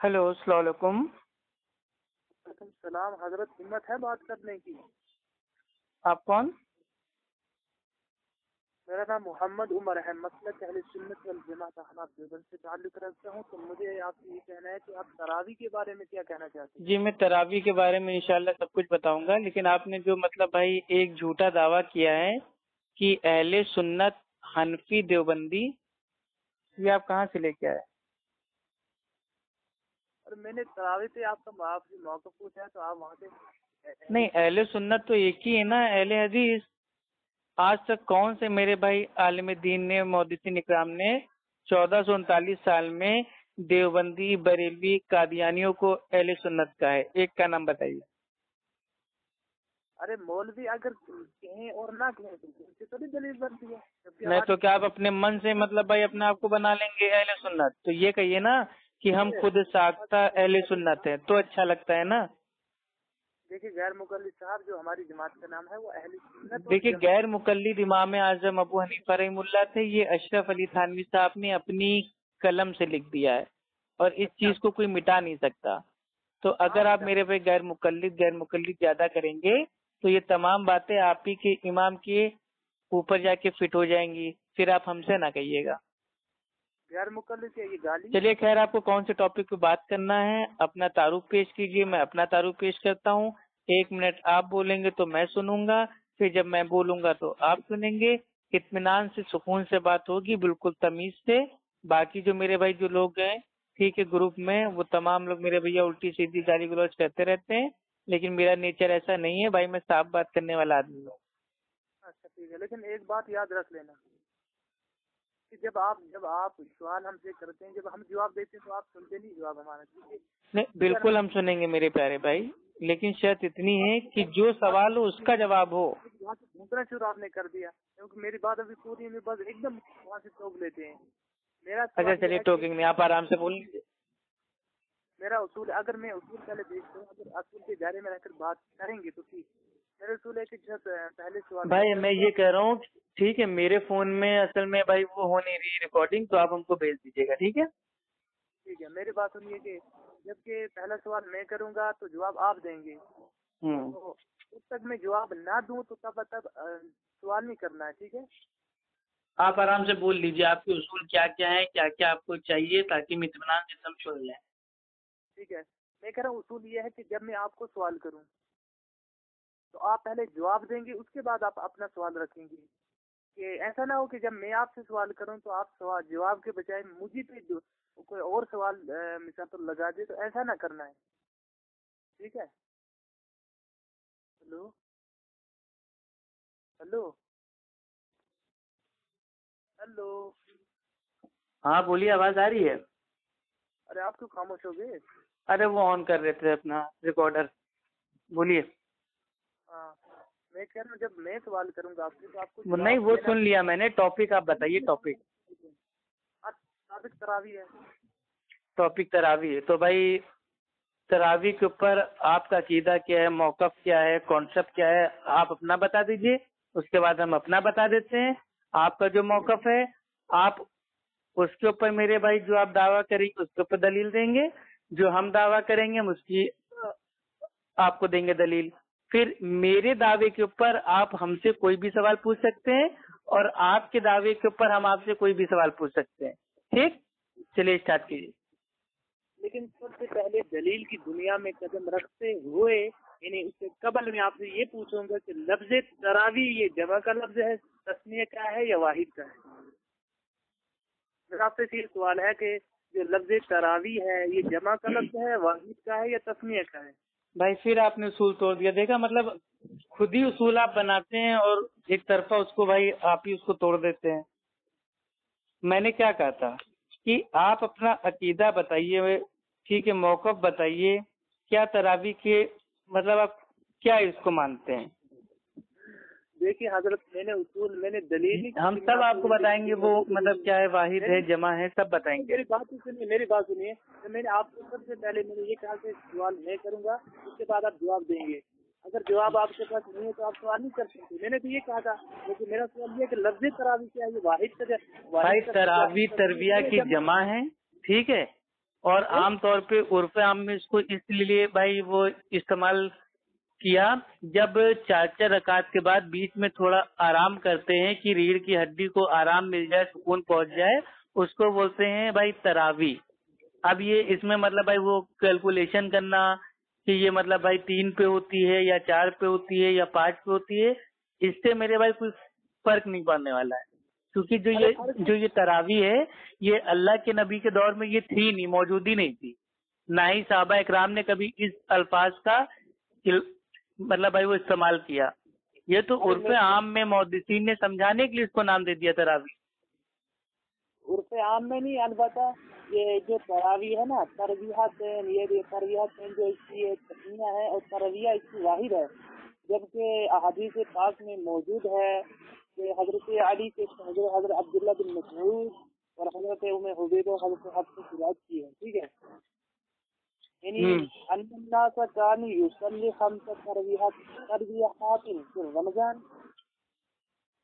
Hello अस्सलाम वालेकुम। वैलकुम सलाम। हजरत हिम्मत है बात करने की? आप कौन? मेरा नाम मोहम्मद उमर है। मसलक अहले सुन्नत वल जमात अहनाफ देवबंद से ताल्लुक़ रखता हूँ। तो मुझे आपसे ये कहना है कि आप तरावी के बारे में क्या कहना चाहते हैं? जी, मैं तरावी के बारे में इंशाल्लाह सब कुछ बताऊंगा, लेकिन आपने जो मतलब भाई एक झूठा दावा किया है कि अहले सुन्नत हनफी देवबंदी, ये आप कहाँ से लेके आए? और मैंने तरावी पे आपका आपसे मौक़िफ़ पूछा है तो आप वहाँ से नहीं, अहले सुन्नत तो एक ही है ना, अहले हदीस। आज तक कौन से मेरे भाई आलिम दीन ने, मुहद्दिसीन इकराम ने 1439 साल में देवबंदी, बरेलवी, कादियानियों को अहले सुन्नत का है? एक का नाम बताइए। अरे मौलवी अगर कहें और ना कहें तो उससे थोड़ी दलील बनती है। जबकि नहीं तो हमारी क्या आप अपने मन से मतलब भाई अपने आप को बना लेंगे अहले सुन्नत? तो ये कहिए ना कि हम खुद साख्ता अहले सुन्नत है, तो अच्छा लगता है ना। देखिए, गैर मुकल्लिद साहब जो हमारी जमात का नाम है वो अहले सुन्नत वल देखिए, जमात। गैर मुकल्लिद इमाम आजम अबू हनीफा रहीमुल्लाह थे, ये अशरफ अली थानवी साहब ने अपनी कलम से लिख दिया है और इस अच्छा, चीज को कोई मिटा नहीं सकता। तो अगर आप मेरे पे गैर मुकल्लिद ज्यादा करेंगे तो ये तमाम बातें आप ही के इमाम के ऊपर जाके फिट हो जाएंगी, फिर आप हमसे ना कहिएगा। गैर मुकल्लिद से ये गाली। चलिए खैर, आपको कौन से टॉपिक पे बात करना है, अपना तारुफ पेश कीजिए, मैं अपना तारुफ पेश करता हूँ। 1 मिनट आप बोलेंगे तो मैं सुनूंगा, फिर जब मैं बोलूंगा तो आप सुनेंगे। इत्मीनान से, सुकून से बात होगी, बिल्कुल तमीज से। बाकी जो मेरे भाई जो लोग हैं ठीक है ग्रुप में, वो तमाम लोग मेरे भैया उल्टी सीधी गाली गलौज करते रहते हैं, लेकिन मेरा नेचर ऐसा नहीं है भाई, मैं साफ बात करने वाला आदमी हूँ। अच्छा ठीक है, लेकिन एक बात याद रख लेना कि जब आप सवाल हमसे करते हैं, जब हम जवाब देते हैं तो आप सुनते नहीं जवाब हमारा, ठीक है? नहीं, अगर बिल्कुल हम सुनेंगे मेरे प्यारे भाई, लेकिन शर्त इतनी है कि जो सवाल हो उसका जवाब हो। वहाँ से दूसरा शुरू आपने कर दिया, क्योंकि मेरी बात अभी पूरी है, बस एकदम वहाँ से टोक लेते हैं। मेरा अच्छा सवाल ये चलिए, है कि टोकिंग नहीं, आप आराम से बोल लीजिए। मेरा उसूल, अगर मैं उसूल पहले देखता हूँ, अगर असूल के दायरे में रहकर बात करेंगे तो ठीक। मेरा उसूल है कि जब पहले सवाल मैं भाई मैं करूँगा। ये कह रहा हूँ, ठीक है, मेरे फोन में असल में भाई वो हो नहीं रही रिकॉर्डिंग, तो आप हमको भेज दीजिएगा, ठीक है। ठीक है, मेरी बात सुनिए कि जबकि पहला सवाल मैं करूँगा तो जवाब आप देंगे, हम्म। तो जब तक मैं जवाब ना दूं तो तब तक सवाल नहीं करना है, ठीक है? आप आराम से बोल लीजिए, आपके उसूल क्या क्या है, क्या क्या आपको चाहिए, ताकि हम इत्मीनान से सब सुन लें। ठीक है, मैं कह रहा हूँ उसूल ये है कि जब मैं आपको सवाल करूं तो आप पहले जवाब देंगे, उसके बाद आप अपना सवाल रखेंगे। कि ऐसा ना हो कि जब मैं आपसे सवाल करूं तो आप सवाल जवाब के बजाय मुझे पे कोई और सवाल मिसाल तो लगा दे, तो ऐसा ना करना है, ठीक है? Hello hello hello. हाँ बोलिए, आवाज आ रही है। अरे आप क्यों खामोश हो गए? अरे वो ऑन कर रहे थे अपना रिकॉर्डर, बोलिए। हाँ, मैं कह रहा हूँ जब मैं सवाल करूंगा आपसे तो आपको नहीं, जवाब वो देना। सुन लिया मैंने, टॉपिक आप बताइए, टॉपिक। साबित तरावी है। टॉपिक तरावी है, तो भाई तरावी के ऊपर आपका अकीदा क्या है, मौकफ क्या है, कॉन्सेप्ट क्या है, आप अपना बता दीजिए, उसके बाद हम अपना बता देते हैं। आपका जो मौकफ है, आप उसके ऊपर मेरे भाई जो आप दावा करेंगे उसके ऊपर दलील देंगे, जो हम दावा करेंगे हम उसकी आपको देंगे दलील। फिर मेरे दावे के ऊपर आप हमसे कोई भी सवाल पूछ सकते हैं, और आपके दावे के ऊपर हम आपसे कोई भी सवाल पूछ सकते हैं। ठीक, चलिए स्टार्ट कीजिए। लेकिन सबसे पहले दलील की दुनिया में कदम रखते हुए, यानी उससे कबल मैं आपसे ये पूछूंगा कि लफ्ज तरावी ये जमा का लफ्ज है, तस्नीय का है या वाहिद का है? मेरा आपसे ये सवाल है कि जो लफ्ज तरावी है ये जमा का लफ्ज है, वाहिद का है या तस्नीय का है? भाई फिर आपने उसूल तोड़ दिया, देखा, मतलब खुद ही उसूल आप बनाते हैं और एक तरफा उसको भाई आप ही उसको तोड़ देते हैं। मैंने क्या कहा था कि आप अपना अकीदा बताइए, ठीक है, मौकफ बताइए, क्या तरावी के मतलब आप क्या इसको मानते हैं। देखिए हजरत, मैंने दलील ही हम सब आपको बताएंगे वो मतलब क्या है, वाहिद है, जमा है, सब बताएंगे। मेरी बात सुनिए। तो मैंने आपको सबसे पहले मैंने ये कहा कि सवाल मैं करूंगा, उसके बाद आप जवाब देंगे। अगर जवाब आपके पास नहीं है तो आप सवाल नहीं कर सकते, मैंने तो ये कहा था। लेकिन मेरा सवाल ये है कि लफ्ज तरावी क्या है, ये भाई तरावी तरबिया की जमा। जमा है, ठीक है, اور عام طور پہ عرف عام میں اس کو اس لیے بھائی وہ استعمال کیا، جب 4 رکعت کے بعد بیچ میں تھوڑا آرام کرتے ہیں کہ ریڑھ کی ہڈی کو آرام مل جائے، سکون پہنچ جائے، اس کو بولتے ہیں بھائی تراوی۔ اب یہ اس میں مطلب بھائی وہ کیلکولیشن کرنا کہ یہ مطلب بھائی 3 پہ ہوتی ہے یا 4 پہ ہوتی ہے یا 5 پہ ہوتی ہے، اس سے میرے بھائی کوئی فرق نہیں پڑنے والا ہے، کیونکہ جو یہ تراوی ہے یہ اللہ کے نبی کے دور میں یہ تھی نہیں، موجود ہی نہیں تھی، نہ ہی صحابہ اکرام نے کبھی اس الفاظ کا مطلب بھائی وہ استعمال کیا، یہ تو عرف عام میں محدثین نے سمجھانے کے لیے اس کو نام دے دیا تراوی۔ عرف عام میں نہیں، البتہ یہ جو تراوی ہے نا، ترویحات، یہ ترویحات جو اس کی تسمیہ ہے اور ترویہ اس کی واحد ہے، جبکہ احادیث پاک میں موجود ہے کہ حضرت علی کے حضرت عبداللہ بن مسعود اور حضرت ام حبیب اور حضرت حفصہ کی بات کی ہے، ٹھیک ہے، یعنی ان الناس کانوا یصلی 5 تراویحات فی رمضان،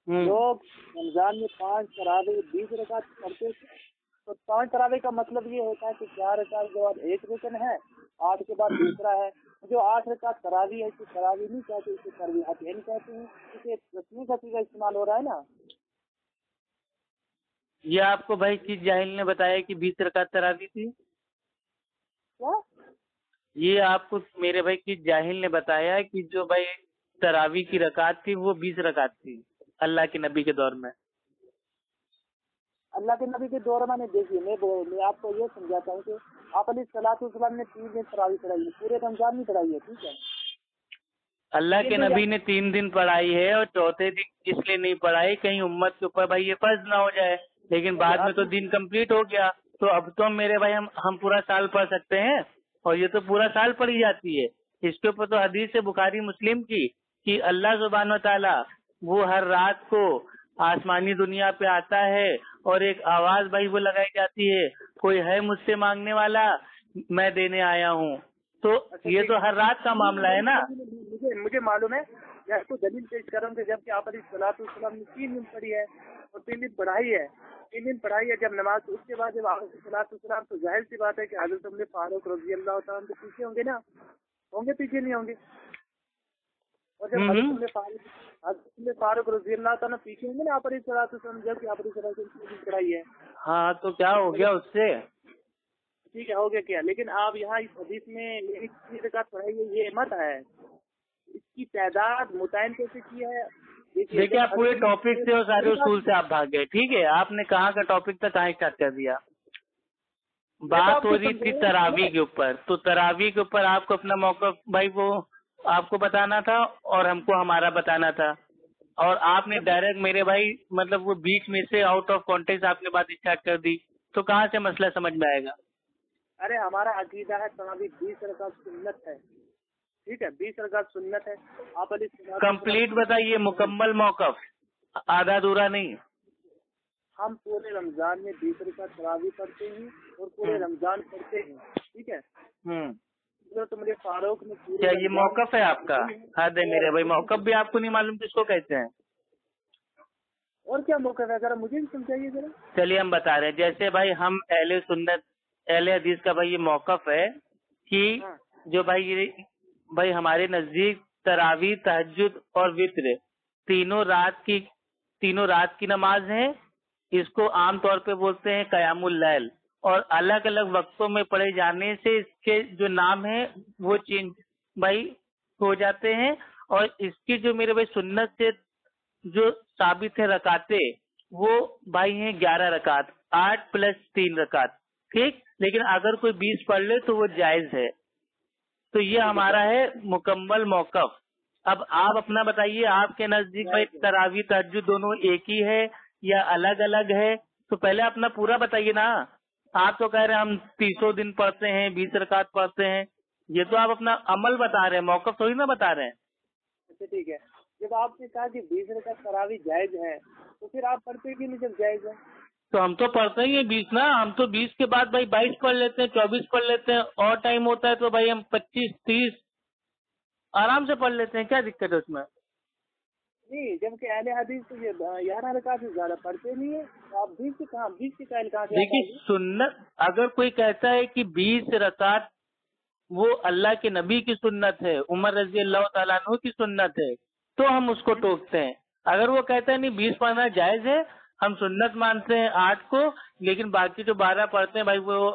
لوگ رمضان میں 5 تراویح 20 رکعت پڑھتے تھے، تو 5 تراویح کا مطلب یہ ہوتا ہے کہ 4 رکعت کے بعد 1 رکن ہے، 8 کے بعد دوسرا ہے، جو 8 رکعت تراویح ہے اسے تراویح نہیں کہتے، اسے ترویحات نہیں کہتے ہیں، اسے تسمیہ کا صیغہ استعمال ہو رہا ہے نا۔ یہ آپ کو بھائی کس جاہل نے بتایا کہ 20 رکعت تراویح تھی؟ کیا یہ آپ کو میرے بھائی کس جاہل نے بتایا کہ جو بھائی تراویح کی رکعت تھی وہ 20 رکعت تھی اللہ کے نبی کے دور میں؟ اللہ کے نبی کے دور میں دیکھیے، میں آپ کو یہ سمجھاتا ہوں کہ آپ علیہ الصلوۃ والسلام نے 3 دن تراویح پڑھائی ہے، پورے رمضان میں پڑھائی ہے، ٹھیک ہے، اللہ کے نبی نے 3 دن پڑھائی ہے اور چوتھے دن اس لیے نہیں پڑھائی کہیں امت کے اوپر بھائی یہ فرض نہ ہو جائے، لیکن بعد میں تو دن کمپلیٹ ہو گیا، تو اب تو میرے بھائی ہم پورا سال پڑھ سکتے ہیں، اور یہ تو پورا سال پڑھی جاتی ہے، اس کے اوپر تو حدیث ہے بخاری مسلم کی کہ اللہ سبحانہ و تعالیٰ وہ ہر رات کو آسمانی دنیا پہ آتا ہے اور ایک آواز بھائی وہ لگائی جاتی ہے، کوئی ہے مجھ سے مانگنے والا، میں دینے آیا ہوں، تو یہ تو ہر رات کا معاملہ ہے نا۔ مجھے معلوم ہے، میں آپ کو دلیل پیش کر رہا ہوں کہ جب کہ آپ علیہ الصلوۃ والسلام نے 3 دن پڑھی ہے اور 3 دن پڑھائی ہے، 3 دن پڑھائی ہے جب نماز، اس کے بعد جب آپ علیہ الصلوۃ والسلام، تو ظاہر سی بات ہے کہ حضرت عمر فاروق رضی اللہ تعالیٰ عنہ تو پیچھے ہوں گے نا، ہوں گے پیچھے نہیں ہوں گے، اور جب حضرت عمر فاروق رضی اللہ تعالیٰ پیچھے ہوں گے نا آپ علیہ الصلوۃ والسلام، جب کہ آپ علیہ الصلوۃ والسلام نے پڑھائی ہے، ہاں تو کیا ہو گیا اس سے؟ ٹھیک ہے، ہو گیا کیا، لیکن آپ یہاں اس حدیث میں ایک چیز رکعت پڑھائی ہے، یہ مت ہے، اس کی تعداد متعین کیسے کی ہے؟ دیکھیے آپ پورے ٹاپک سے اور سارے اصول سے آپ بھاگ گئے، ٹھیک ہے، آپ نے کہاں کا ٹاپک تھا کہاں اسٹارٹ کر دیا؟ بات ہو رہی تھی تراویح کے اوپر، تو تراویح کے اوپر آپ کو اپنا موقف بھائی وہ آپ کو بتانا تھا اور ہم کو ہمارا بتانا تھا، اور آپ نے ڈائریکٹ میرے بھائی مطلب وہ بیچ میں سے آؤٹ آف کانٹیکٹ آپ نے بات اسٹارٹ کر دی، تو کہاں سے مسئلہ سمجھ میں آئے گا؟ ارے ہمارا عقیدہ ہے تراویح 20 رکعت سنت ہے، ٹھیک ہے، 20 رکعت سنت ہے، آپ علیہ کمپلیٹ بتائیے، مکمل موقف، آدھا ادھورا نہیں۔ ہم پورے رمضان میں 20 رکعت تراویح پڑھتے ہیں اور پورے رمضان پڑھتے ہیں، ٹھیک ہے، حضرت عمر فاروق نے کیا یہ موقف ہے آپ کا؟ حد ہے میرے بھائی، موقف بھی آپ کو نہیں معلوم کس کو کہتے ہیں؟ اور کیا موقف ہے، ذرا مجھے بھی سمجھائیے ذرا۔ چلیے ہم بتا رہے ہیں، جیسے بھائی ہم اہل سنت اہل حدیث کا بھائی یہ موقف ہے کہ جو بھائی ہمارے نزدیک تراویح، تہجد اور وتر تینوں رات کی نماز ہیں، اس کو عام طور پہ بولتے ہیں قیام اللیل، اور الگ الگ وقتوں میں پڑھے جانے سے اس کے جو نام ہیں وہ چینج بھائی ہو جاتے ہیں، اور اس کی جو میرے بھائی سنت سے جو ثابت ہے رکعتیں وہ بھائی ہیں 11 رکعت، 8 + 3 رکعت، ٹھیک، لیکن اگر کوئی 20 پڑھ لے تو وہ جائز ہے، تو یہ ہمارا ہے مکمل موقف۔ اب آپ اپنا بتائیے، آپ کے نزدیک بھائی تراویح تہجد دونوں ایک ہی ہے یا الگ الگ ہے؟ تو پہلے اپنا پورا بتائیے نا، آپ تو کہہ رہے ہیں ہم 300 دن پڑھتے ہیں، 20 رکعت پڑھتے ہیں، یہ تو آپ اپنا عمل بتا رہے ہیں، موقف تھوڑی نہ بتا رہے ہیں۔ اچھا ٹھیک ہے، جب آپ نے کہا کہ 20 رکعت تراویح جائز ہے تو پھر آپ پڑھتے بھی نہیں جب جائز ہے؟ تو ہم تو پڑھتے ہی ہیں 20 نا، ہم تو 20 کے بعد بھائی 22 پڑھ لیتے ہیں، 24 پڑھ لیتے ہیں، اور ٹائم ہوتا ہے تو بھائی ہم 25 30 آرام سے پڑھ لیتے ہیں، کیا دقت ہے اس میں؟ نہیں، جبکہ اہل حدیث تو یہ 11 رکعت سے زیادہ پڑھتے نہیں ہیں، تو آپ 20 سے کہاں 20 کے قائل کہاں سے؟ دیکھیے سنت، اگر کوئی کہتا ہے کہ 20 رکعت وہ اللہ کے نبی کی سنت ہے، عمر رضی اللہ تعالیٰ عنہ کی سنت ہے، تو ہم اس کو ٹوکتے ہیں۔ اگر وہ کہتا ہے نہیں 20 پڑھنا جائز ہے، ہم سنت مانتے ہیں 8 کو، لیکن باقی جو 12 پڑھتے ہیں بھائی وہ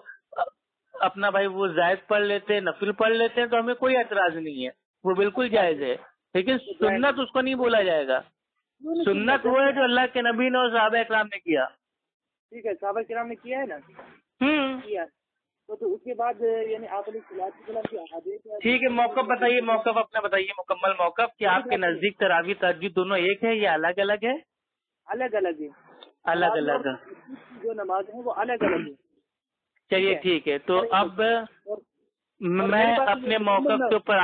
اپنا بھائی وہ زائد پڑھ لیتے ہیں، نفل پڑھ لیتے ہیں، تو ہمیں کوئی اعتراض نہیں ہے، وہ بالکل جائز ہے، لیکن سنت اس کو نہیں بولا جائے گا۔ سنت وہ ہے جو اللہ کے نبی نے اور صحابہ اکرام نے کیا۔ ٹھیک ہے، صحابہ کرام نے کیا ہے نا، کیا تو اس کے بعد یعنی آپ علیہ السلام کی احادیث ہے۔ ٹھیک ہے، موقف بتائیے، موقف اپنا بتائیے، مکمل موقف کہ آپ کے نزدیک تراویح تہجد دونوں ایک ہے یا الگ الگ ہے؟ الگ الگ ہے، الگ الگ ہے، جو نماز ہیں وہ الگ الگ ہے۔ چلیے ٹھیک ہے، تو اب میں اپنے موقف کے اوپر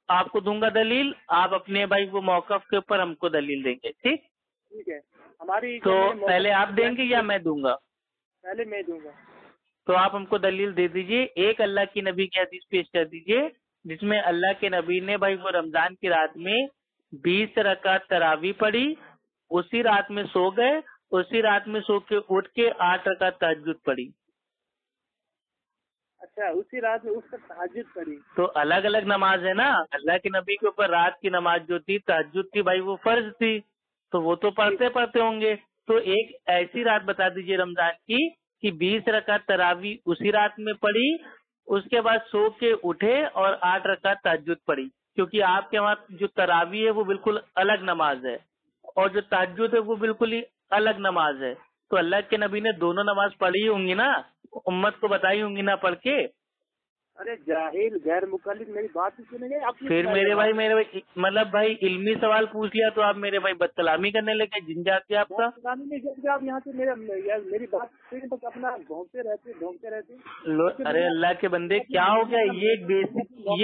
آپ کو دوں گا دلیل، آپ اپنے بھائی وہ موقف کے اوپر ہم کو دلیل دیں گے، ٹھیک؟ ٹھیک ہے، ہماری تو پہلے آپ دیں گے یا میں دوں گا؟ پہلے میں دوں گا۔ تو آپ ہم کو دلیل دے دیجئے، ایک اللہ کی نبی کی حدیث پیش کر دیجئے جس میں اللہ کے نبی نے بھائی وہ رمضان کی رات میں 20 رکعت تراویح پڑھی، اسی رات میں سو گئے، اسی رات میں سو کے اٹھ کے 8 رکعت تہجد پڑھی۔ اچھا، اسی رات میں اس کا تہجد پڑھی، تو الگ الگ نماز ہے نا، اللہ کے نبی کے اوپر رات کی نماز جو تھی تہجد تھی بھائی وہ فرض تھی، تو وہ تو پڑھتے ہوں گے، تو ایک ایسی رات بتا دیجئے رمضان کی کہ 20 رکعت تراویح اسی رات میں پڑھی، اس کے بعد سو کے اٹھے اور 8 رکعت تہجد پڑھی، کیونکہ آپ کے وہاں جو تراویح ہے وہ بالکل الگ نماز ہے اور جو تہجد ہے وہ بالکل ہی الگ نماز ہے، تو اللہ کے نبی نے دونوں نماز پڑھی ہوں گی نا، امت کو بتائی ہوں گی نا پڑھ کے۔ ارے جاہل غیر مقلد، میری بات ہی سنیں گے؟ پھر میرے بھائی مطلب بھائی علمی سوال پوچھ لیا تو آپ میرے بھائی بد کلامی کرنے لگے، جن جاتی آپ کا۔ آپ یہاں سے میری بات سنیں بس، اپنا ڈھونکتے رہتے۔ ارے اللہ کے بندے کیا ہو گیا، یہ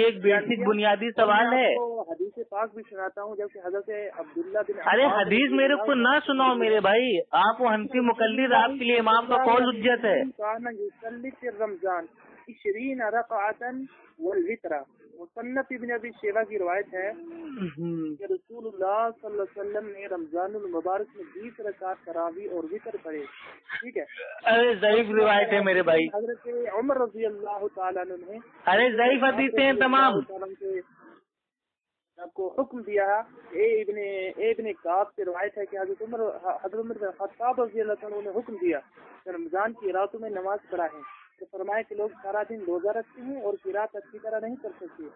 ایک بیسک بنیادی سوال ہے۔ حدیث پاک بھی سناتا ہوں، جبکہ حضرت عبداللہ بن، ارے حدیث میرے کو نہ سناؤ میرے بھائی، آپ وہ حنفی مقلد، آپ کے لیے امام کا قول حجت ہے۔ رمضان 20 رکعۃ والوتر، مصنف ابن ابی شیبہ کی روایت ہے کہ رسول اللہ صلی اللہ علیہ وسلم نے رمضان المبارک میں 20 رکعت تراویح اور وتر پڑھے، ٹھیک ہے؟ ارے ضعیف روایت ہے میرے بھائی، حضرت عمر رضی اللہ تعالیٰ عنہ نے، ارے ضعیف حدیثیں ہیں تمام، آپ کو حکم دیا، ابن کعب سے روایت ہے کہ حضرت عمر بن خطاب رضی اللہ عنہ نے حکم دیا کہ رمضان کی راتوں میں نماز پڑھائیں، تو فرمایا کہ لوگ سارا دن روزہ رکھتے ہیں اور قرات اچھی طرح نہیں کر سکتے،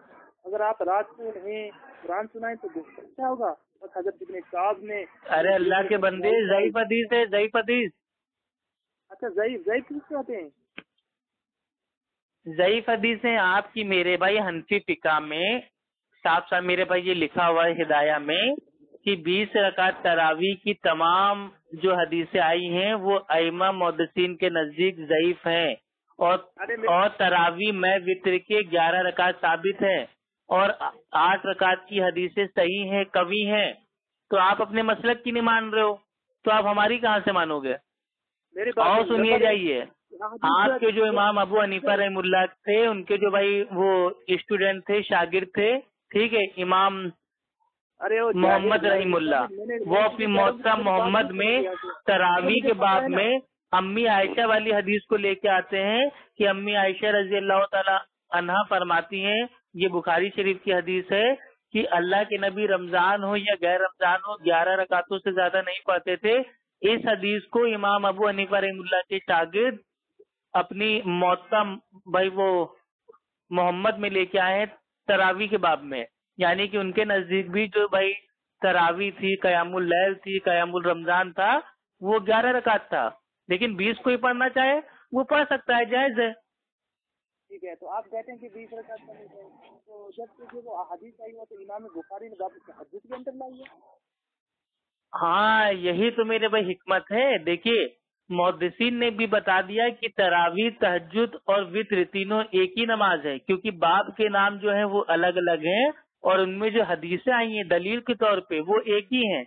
اگر آپ رات کو انہیں قرآن سنائیں تو بہت اچھا ہوگا۔ بس حضرت ابن کعب نے، ارے اللہ کے بندے ضعیف حدیث ہے، ضعیف حدیث۔ اچھا، ضعیف کس سے ہوتے ہیں؟ ضعیف حدیث ہیں آپ کی میرے بھائی حنفی فقہ میں صاف صاف میرے بھائی یہ لکھا ہوا ہے ہدایہ میں کہ 20 رکعت تراویح کی تمام جو حدیثیں آئی ہیں وہ ائمہ محدثین کے نزدیک ضعیف ہیں، اور تراویح میں وتر کے 11 رکعت ثابت ہیں اور 8 رکعت کی حدیثیں صحیح ہیں، قوی ہیں، تو آپ اپنے مسلک کی نہیں مان رہے ہو تو آپ ہماری کہاں سے مانو گے؟ اور سنیے جائیے، آپ کے جو امام ابو حنیفہ رحم اللہ تھے، ان کے جو بھائی وہ اسٹوڈنٹ تھے، شاگرد تھے، ٹھیک ہے، امام محمد رحم اللہ، وہ اپنی موطا محمد میں تراویح کے باب میں امی عائشہ والی حدیث کو لے کے آتے ہیں کہ امی عائشہ رضی اللہ تعالی عنہا فرماتی ہیں، یہ بخاری شریف کی حدیث ہے کہ اللہ کے نبی رمضان ہو یا غیر رمضان ہو 11 رکعتوں سے زیادہ نہیں پڑھتے تھے۔ اس حدیث کو امام ابو حنیفہ رحم اللہ کے شاگرد اپنی موطا بھائی وہ محمد میں لے کے آئے ہیں تراویح کے باب میں، یعنی کہ ان کے نزدیک بھی جو بھائی تراویح تھی، قیام اللیل تھی، قیام الرمضان تھا، وہ 11 رکعت تھا، لیکن 20 کوئی پڑھنا چاہے وہ پڑھ سکتا ہے، جائز ہے۔ ٹھیک ہے، تو آپ کہتے ہیں کہ 20 رکعت پڑھنی چاہیے، تو جب کہ وہ احادیث آئی ہو تو امام بخاری نے باب تہجد کے اندر لائی ہے۔ ہاں یہی تو میرے بھائی حکمت ہے، دیکھیے محدثین نے بھی بتا دیا کہ تراویح، تہجد اور وتر تینوں ایک ہی نماز ہے، کیونکہ باب کے نام جو ہیں وہ الگ الگ ہیں اور ان میں جو حدیثیں آئی ہیں دلیل کے طور پہ وہ ایک ہی ہیں،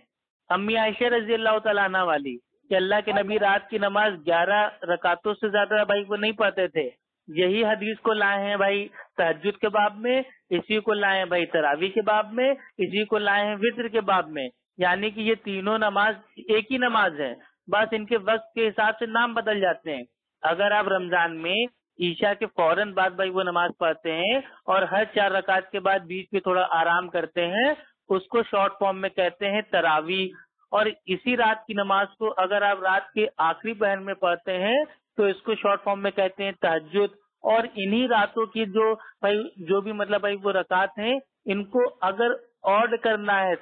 امی عائشہ رضی اللہ تعالیٰ عنہ والی کہ اللہ کے نبی رات کی نماز 11 رکعتوں سے زیادہ بھائی وہ نہیں پڑھتے تھے، यही हदीस को लाए हैं भाई तहज्जुद के बाब में, इसी को लाए हैं भाई तरावी के बाब में, इसी को लाए हैं वित्र के बाब में। यानी कि ये तीनों नमाज एक ही नमाज है, बस इनके वक्त के हिसाब से नाम बदल जाते हैं। अगर आप रमजान में ईशा के फौरन बाद भाई वो नमाज पढ़ते हैं और हर 4 रकात के बाद बीच में थोड़ा आराम करते हैं, उसको शॉर्ट फॉर्म में कहते हैं तरावी। और इसी रात की नमाज को अगर आप रात के आखिरी पहर में पढ़ते हैं तो इसको शॉर्ट फॉर्म में कहते हैं तहज्जुद। और इन्हीं रातों की जो भी मतलब भाई वो रकात हैं, इनको अगर ऑड करना है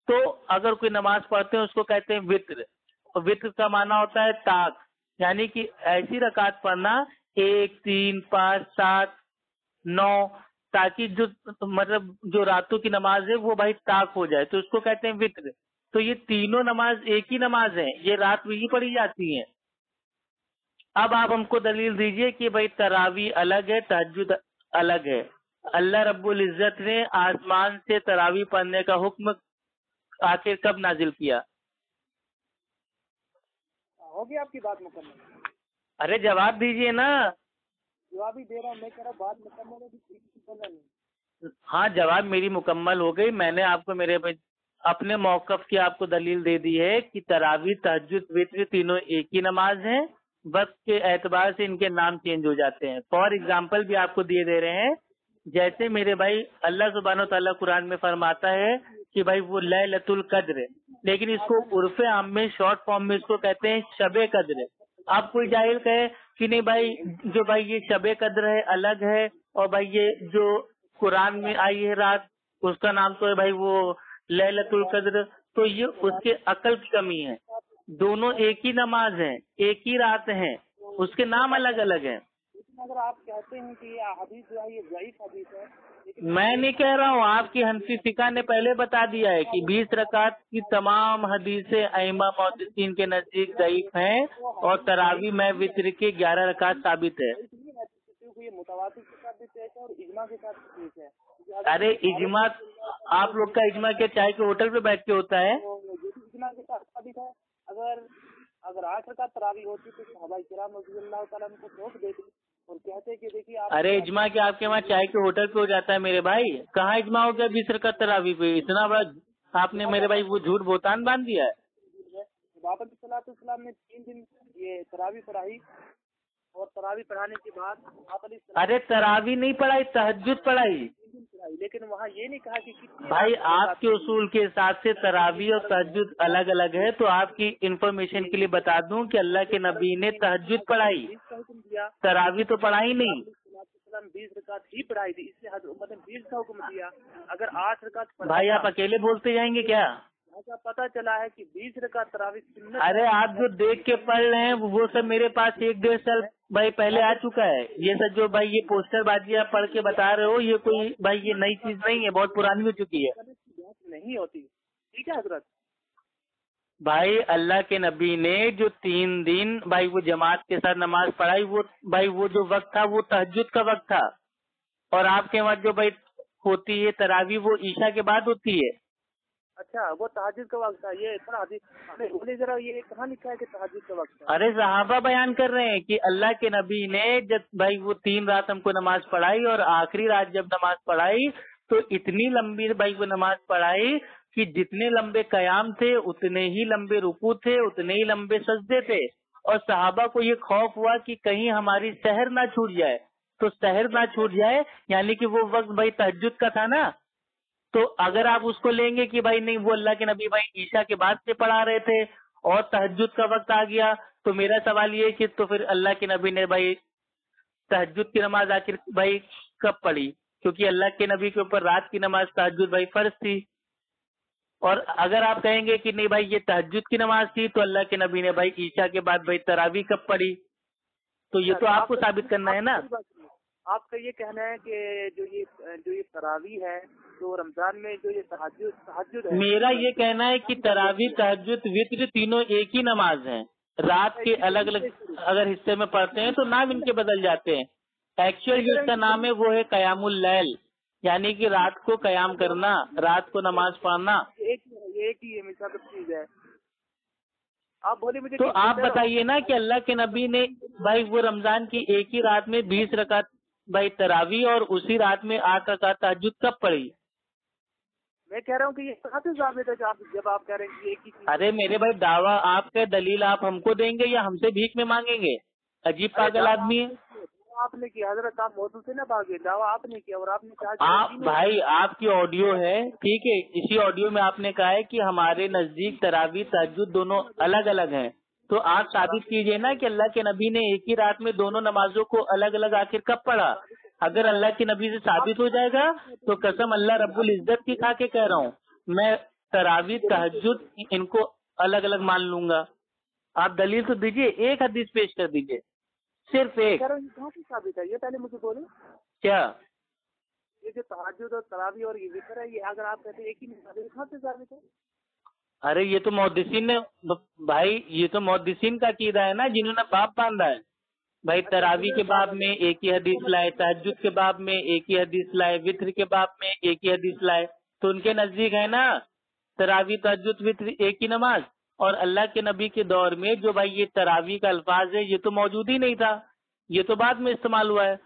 तो अगर कोई नमाज पढ़ते हैं उसको कहते हैं वित्र। और वित्र का माना होता है ताक, यानी कि ऐसी रकात पढ़ना 1, 3, 5, 7, 9, ताकि जो रातों की नमाज है वो भाई ताक हो जाए, तो उसको कहते हैं वित्र। तो ये तीनों नमाज एक ही नमाज है, ये रात में ही पढ़ी जाती है। अब आप हमको दलील दीजिए कि भाई तरावी अलग है, तहज्जुद अलग है। अल्लाह रब्बुल इज्जत ने आसमान से तरावी पढ़ने का हुक्म आखिर कब नाजिल किया? होगी आपकी बात मुकम्मल? अरे जवाब दीजिए ना। जवाब ही दे रहा हूँ, मैं कह रहा हूँ बात मुकम्मल है। हाँ, जवाब मेरी मुकम्मल हो गई। मैंने आपको मेरे अपने मौकफ की आपको दलील दे दी है कि तरावी तहज्जुद वित्र तीनों एक ही नमाज हैं, वक्त के एतबार से इनके नाम चेंज हो जाते हैं। फॉर एग्जाम्पल भी आपको दिए दे रहे हैं, जैसे मेरे भाई अल्लाह सुब्हानो तआला कुरान में फरमाता है कि भाई वो लैलतुल कद्र, लेकिन इसको उर्फ आम में शॉर्ट फॉर्म में इसको कहते हैं शबे कद्र। आप कोई जाहिल कहे कि नहीं भाई जो भाई ये शबे कद्र है अलग है, और भाई ये जो कुरान में आई है रात उसका नाम तो है भाई वो लैलतुल कद्र, तो ये उसके अकल की कमी है। दोनों एक ही नमाज है, एक ही रात है, उसके नाम अलग अलग हैं। लेकिन अगर आप कहते हैं कि ये हदीस जो है ये ज़ईफ हदीस है, मैं नहीं कह रहा हूँ, आपकी हनफी फिका ने पहले बता दिया है कि 20 रकात की तमाम हदीसें अइमा मुहद्दिसीन के नजदीक ज़ईफ हैं और तरावी में वित्र के 11 रकात साबित है। ये मुतवातिर के साथ भी पेश है और इजमा के साथ भी पेश है। अरे इजमा, आप लोग का इजमा क्या चाय के होटल पे बैठ के होता है? इजमा के साथ साबित है। अगर 8 रकात तरावी होती तो सहाबाए किराम रज़ियल्लाहु तआला अन्हुम को रोक देते और कहते कि देखिए आप। अरे इजमा के आपके वहाँ चाय के होटल पे हो जाता है मेरे भाई, कहाँ इजमा हो गया 20 रकात तरावी पे? इतना बड़ा आपने मेरे भाई वो झूठ बोतान बांध दिया है। बाबा सल्लल्लाहु ने 3 दिन ये तरावी पढ़ाई और तरावी पढ़ाने के बाद अरे तरावी नहीं पढ़ाई, तहज्जुद पढ़ाई। लेकिन वहाँ ये नहीं कहा कि भाई आपके उसूल के हिसाब से तरावी और तहज्जुद अलग अलग है, तो आपकी इंफॉर्मेशन के लिए बता दूं कि अल्लाह के नबी ने तहज्जुद पढ़ाई, तरावी तो पढ़ाई नहीं। 20 रकात ही पढ़ाई थी, इसलिए मतलब 20 का हुक्म दिया। अगर 8 रकात भाई आप अकेले बोलते जाएंगे क्या? ऐसा पता चला है कि 20 रकात तरावी सुन्नत। अरे आप जो देख के पढ़ रहे हैं वो सब मेरे पास 1-1.5 साल भाई पहले आ चुका है। ये सब जो भाई ये पोस्टर बाजी आप पढ़ के बता रहे हो, ये कोई भाई ये नई चीज नहीं है, बहुत पुरानी हो चुकी है। नहीं होती, ठीक है हजरत। भाई अल्लाह के नबी ने जो 3 दिन भाई वो जमात के साथ नमाज पढ़ाई, वो भाई वो जो वक्त था वो तहज्जुद का वक्त था। और आपके वहाँ जो भाई होती है तरावी वो ईशा के बाद होती है। अच्छा, वो तहज्जुद का वक्त था। ये थोड़ा बोले जरा, ये कहाँ लिखा है कि तहज्जुद का वक्त है? अरे सहाबा बयान कर रहे हैं कि अल्लाह के नबी ने जब भाई वो 3 रात हमको नमाज पढ़ाई और आखिरी रात जब नमाज पढ़ाई तो इतनी लंबी भाई वो नमाज पढ़ाई कि जितने लंबे कयाम थे उतने ही लंबे रुकू थे, उतने ही लंबे सजदे थे। और सहाबा को ये खौफ हुआ कि कहीं हमारी सहर ना छूट जाए, तो सहर ना छूट जाए यानी कि वो वक्त भाई तहज्जुद का था ना। तो अगर आप उसको लेंगे कि भाई नहीं वो अल्लाह के नबी भाई ईशा के बाद से पढ़ा रहे थे और तहज्जुद का वक्त आ गया, तो मेरा सवाल ये कि तो फिर अल्लाह के नबी ने भाई तहज्जुद की नमाज आखिर भाई कब पढ़ी? क्योंकि अल्लाह के नबी के ऊपर रात की नमाज तहज्जुद भाई फर्ज थी। और अगर आप कहेंगे कि नहीं भाई ये तहज्जुद की नमाज थी तो अल्लाह के नबी ने भाई ईशा के बाद भाई तरावी कब पढ़ी? तो ये तो आपको साबित करना है ना। आपका ये कहना है कि जो ये तरावी है तो रमजान में जो ये तहज्जुद है। मेरा ये कहना है कि तरावी तहज्जुद वित्र तीनों एक ही नमाज हैं। रात के अलग अलग अगर हिस्से में पढ़ते हैं तो नाम इनके बदल जाते हैं। एक्चुअल जो इसका नाम है वो है कयामुल लैल, यानी कि रात को कयाम करना, रात को नमाज पढ़ना। एक ही है, मिसाल चीज है। आप बोले मुझे तो आप बताइए ना कि अल्लाह के नबी ने भाई वो रमजान की एक ही रात में 20 रकात भाई तरावी और उसी रात में 8 रकात तहज्जुद कब पढ़ी? मैं कह रहा हूँ कि ये कहाँ से साबित है जब आप कह रहे हैं कि एक ही चीज। अरे मेरे भाई दावा आपका दलील आप हमको देंगे या हमसे भीख में मांगेंगे? अजीब पागल आदमी है आपने किया हजरत, आप मौजूद से ना भागे, दावा आपने किया और आपने कहा आप। भाई आपकी ऑडियो है, ठीक है, इसी ऑडियो में आपने कहा है कि हमारे नजदीक तरावी तहज्जुद दोनों अलग अलग हैं। तो आप साबित कीजिए ना कि अल्लाह के नबी ने एक ही रात में दोनों नमाजों को अलग अलग आखिर कब पढ़ा। अगर अल्लाह के नबी से साबित हो जाएगा तो कसम अल्लाह रब्बुल इज्जत की खा के कह रहा हूँ, मैं तरावी तहज्जुद इनको अलग अलग मान लूंगा। आप दलील तो दीजिए, एक हदीस पेश कर दीजिए, सिर्फ एक। कहाँ से साबित है ये पहले मुझे बोले। क्या ये जो तहज्जुद और तरावी और ये जिक्र है, ये अगर आप कहते हैं एक ही में साबित, कहाँ से साबित है? अरे ये तो मुहद्दिसीन ने भाई, ये तो मुहद्दिसीन का कीदा है ना, जिन्होंने बाप बांधा है। भाई तरावी के बाब में एक ही हदीस लाए, तहज्जुद के बाब में एक ही हदीस लाए, वित्र के बाब में एक ही हदीस लाए। तो उनके नजदीक है ना तरावी तहज्जुद वित्र एक ही नमाज। और अल्लाह के नबी के दौर में जो भाई ये तरावी का अल्फाज है ये तो मौजूद ही नहीं था, ये तो बाद में इस्तेमाल हुआ है।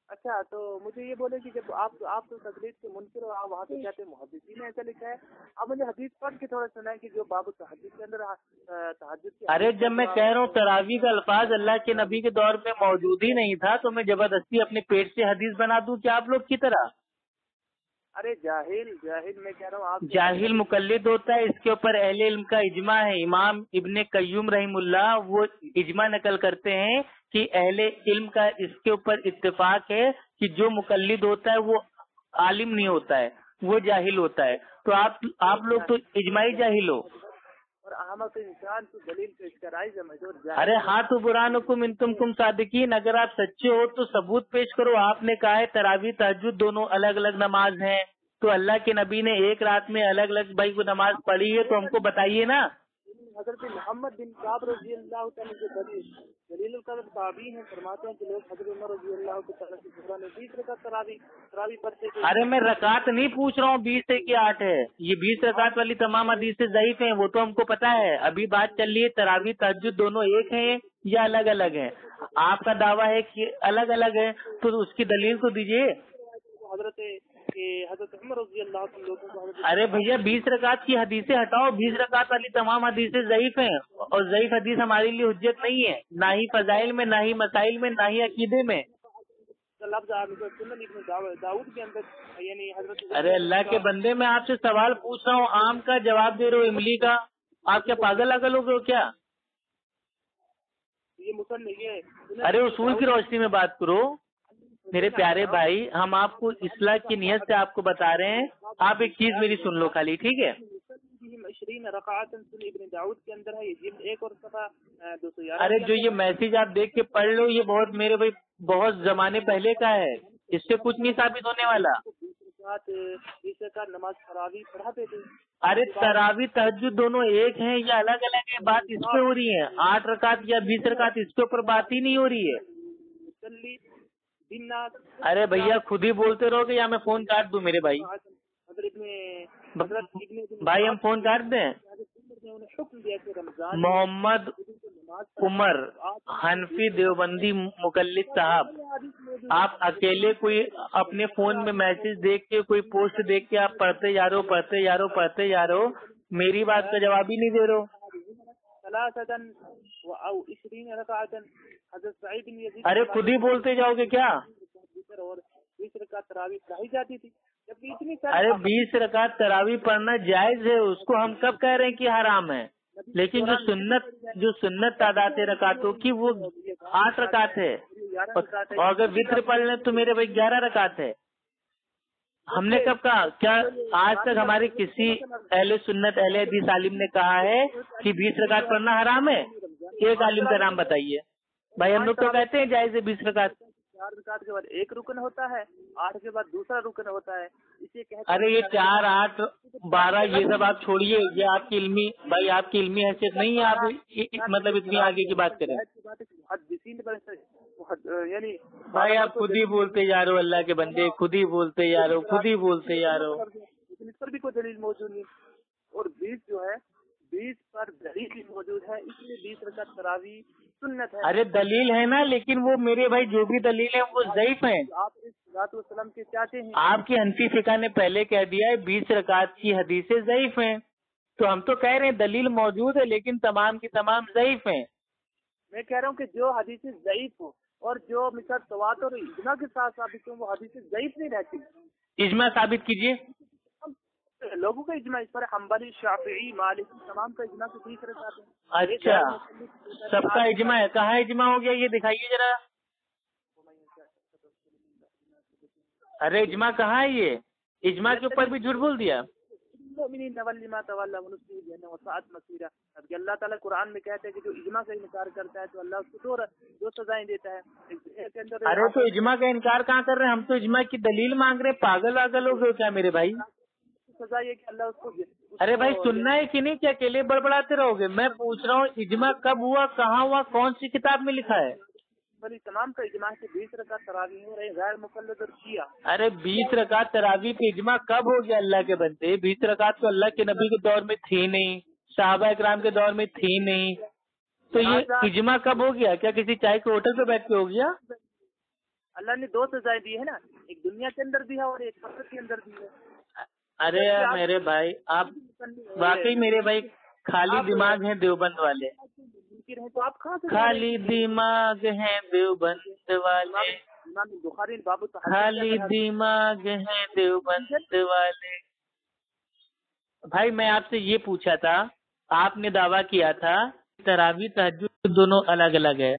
अच्छा, तो मुझे ये बोले कि जब आप तो तकलीफ के मुनकर हो, आप वहाँ से कहते हैं मुहद्दिसीन ने ऐसा लिखा है। अब मुझे हदीस पढ़ के थोड़ा सुना है कि जो बाबू तहज्जुद के अंदर तहज्जुद के। अरे जब मैं कह रहा हूँ तरावी का अल्फाज अल्लाह के नबी के दौर में मौजूद ही नहीं था तो मैं जबरदस्ती अपने पेट से हदीस बना दूं क्या आप लोग की तरह? अरे जाहिल मैं कह रहा हूँ आप जाहिल मुकल्लिद होता है, इसके ऊपर अहले इल्म का इजमा है। इमाम इब्ने कय्यूम रहीमुल्लाह वो इजमा नकल करते हैं कि अहले इल्म का इसके ऊपर इत्तेफाक है कि जो मुकल्लिद होता है वो आलिम नहीं होता है, वो जाहिल होता है। तो आप लोग तो इजमाई जाहिल हो। और अहमद इंसान की दलील पेश कराई समझो। अरे हाँ तो बुरानुकुम इन तुम सादिकीन, अगर आप सच्चे हो तो सबूत पेश करो। आपने कहा है तरावी तहज्जुद दोनों अलग अलग नमाज हैं, तो अल्लाह के नबी ने एक रात में अलग अलग भाई वो नमाज पढ़ी है तो हमको बताइए ना। हजरत मोहम्मद बिन काब रजी अल्लाह तआला के दलील कदर ताबीन है, फरमाते हैं कि लोग हजरत उमर रजी अल्लाह तआला की ज़माने में 20 रकात तरावी पढ़ते थे। अरे मैं रकात नहीं पूछ रहा हूँ 20 है कि 8 है, ये 20 रकात वाली तमाम हदीसें ज़ईफ हैं, वो तो हमको पता है। अभी बात चल रही है तरावी तहज्जुद दोनों एक हैं या अलग अलग हैं। आपका दावा है कि अलग अलग है, तो उसकी दलील तो दीजिए। हजरत उमर रजी अल्लाह तआला लोगों को। अरे भैया 20 रकात की हदीसें हटाओ, 20 रकात वाली तमाम हदीसें ज़ईफ हैं और ज़ईफ हदीस हमारे लिए हुज्जत नहीं है, ना ही फजाइल में, ना ही मसाइल में, ना ही अकीदे में। दाऊद के अंदर यानी हजरत। अरे अल्लाह के बंदे, मैं आपसे सवाल पूछ रहा हूँ, आम का जवाब दे रहे हो इमली का। आप क्या पागल अगल हो गए हो क्या? ये मुसन्निफ ये। अरे उसूल की रोशनी में बात करो मेरे प्यारे भाई, हम आपको इस्लाह की नियत से आपको बता रहे हैं। आप एक चीज मेरी सुन लो खाली, ठीक है? दाऊद के अंदर है ये एक और सफा 211। अरे जो ये मैसेज आप देख के पढ़ लो, ये बहुत मेरे भाई बहुत जमाने पहले का है, इससे कुछ नहीं साबित होने वाला। नमाज तरावी पढ़ाते थे। अरे तरावी तहज्जुद दोनों एक हैं या अलग अलग है, बात इस पे हो रही है। 8 रकात या 20 रकात इसके ऊपर बात ही नहीं हो रही है। अरे भैया खुद ही बोलते रहोगे या मैं फोन काट दूं मेरे भाई? भाई हम फोन काट दें? मोहम्मद उमर हनफी देवबंदी मुकल्लिद साहब, आप अकेले कोई अपने फोन में मैसेज देख के, कोई पोस्ट देख के आप पढ़ते जा रहे हो, मेरी बात का जवाब ही नहीं दे रहे हो। अरे खुद ही बोलते जाओगे क्या? और 20 रकात तरावी पढ़ाई जाती थी। जबकि इतनी अरे 20 रकात तरावी पढ़ना जायज है, उसको हम कब कह रहे हैं कि हराम है? लेकिन जो सुन्नत तादाद रकातों की वो 8 रकात है, और अगर वित्र पढ़ लें तो मेरे भाई 11 रकात है। हमने कब कहा? क्या आज तक हमारे किसी अहले सुन्नत अहले हदीस आलिम ने कहा है कि 20 रकात पढ़ना हराम है? एक आलिम का नाम बताइए भाई। हम लोग तो कहते हैं जायज है 20 रकात। 4 रकात के बाद एक रुकन होता है, 8 के बाद दूसरा रुकन होता है, इसे कहते। अरे ये 4, 8, 12 ये सब आप छोड़िए, ये आपकी इल्मी भाई, आपकी इल्मी हैसियत नहीं है, आप मतलब इतनी आगे की बात करें। यानी भाई आप खुद ही बोलते जा रहे हो, अल्लाह के बंदे खुद ही बोलते जा रहे हो, खुद ही बोलते जा रहे हो। इस पर भी कोई दलील मौजूद नहीं। और 20 जो है 20 पर दलील भी मौजूद है, इसलिए 20 रकात तरावी सुन्नत है। अरे दलील है ना, लेकिन वो मेरे भाई जो भी दलील है वो ज़ईफ है। आप इस सलाम के चाहते हैं। आपकी हनफी फिका ने पहले कह दिया है 20 रकात की हदीसें ज़ईफ हैं, तो हम तो कह रहे हैं दलील मौजूद है लेकिन तमाम की तमाम ज़ईफ हैं। मैं कह रहा हूँ कि जो हदीसें ज़ईफ हो और जो मिसाल तवातुर और इज्मा के साथ साबित हो, वो हदीसें ज़ईफ नहीं रहती। इज्मा साबित कीजिए। लोगों का इज्मा इस पर हम्बली, शाफिई, मालिकी तमाम का इज्मा के 20 रकात है। अच्छा, सबका इज्मा है। कहाँ इज्मा हो गया ये दिखाइए जरा। अरे इज्मा कहाँ है ये? इज्मा के ऊपर भी झूठ बोल दिया। अल्लाह ताला कुरान में कहते हैं कि जो इज्मा का इनकार करता है तो अल्लाह उसको दो सजाएं देता है। अरे तो इज्मा का इनकार कहाँ कर रहे हैं? हम तो इज्मा की दलील मांग रहे हैं। पागल वागल हो गए क्या मेरे भाई? सजा ये कि अल्लाह उसको अरे भाई सुनना है कि नहीं? क्या अकेले बड़बड़ाते रहोगे? मैं पूछ रहा हूँ इज्मा कब हुआ, कहाँ हुआ, कौन सी किताब में लिखा है? बल्कि तमाम का इज्मा के 20 रकात तरावी हो रहे गैर मुकल्लद और शिया। अरे 20 रकात तरावी पे इज्मा कब हो गया अल्लाह के बंदे? 20 रकात तो अल्लाह के नबी के दौर में थी नहीं, सहाबा इकराम के दौर में थी नहीं, तो ये इज्मा कब हो गया? क्या किसी चाय के होटल पे बैठ के हो गया? अल्लाह ने 2 सजाएं दी है ना, एक दुनिया के अंदर दी है और एक कब्र के अंदर दी है। अरे मेरे भाई आप वाकई मेरे भाई खाली दिमाग हैं देवबंद वाले। तो आप कहाँ से खाली दिमाग हैं देवबंद वाले, बुखारी बाबू खाली दिमाग हैं देवबंद वाले। भाई मैं आपसे ये पूछा था, आपने दावा किया था तरावी तहज्जुद दोनों अलग अलग है।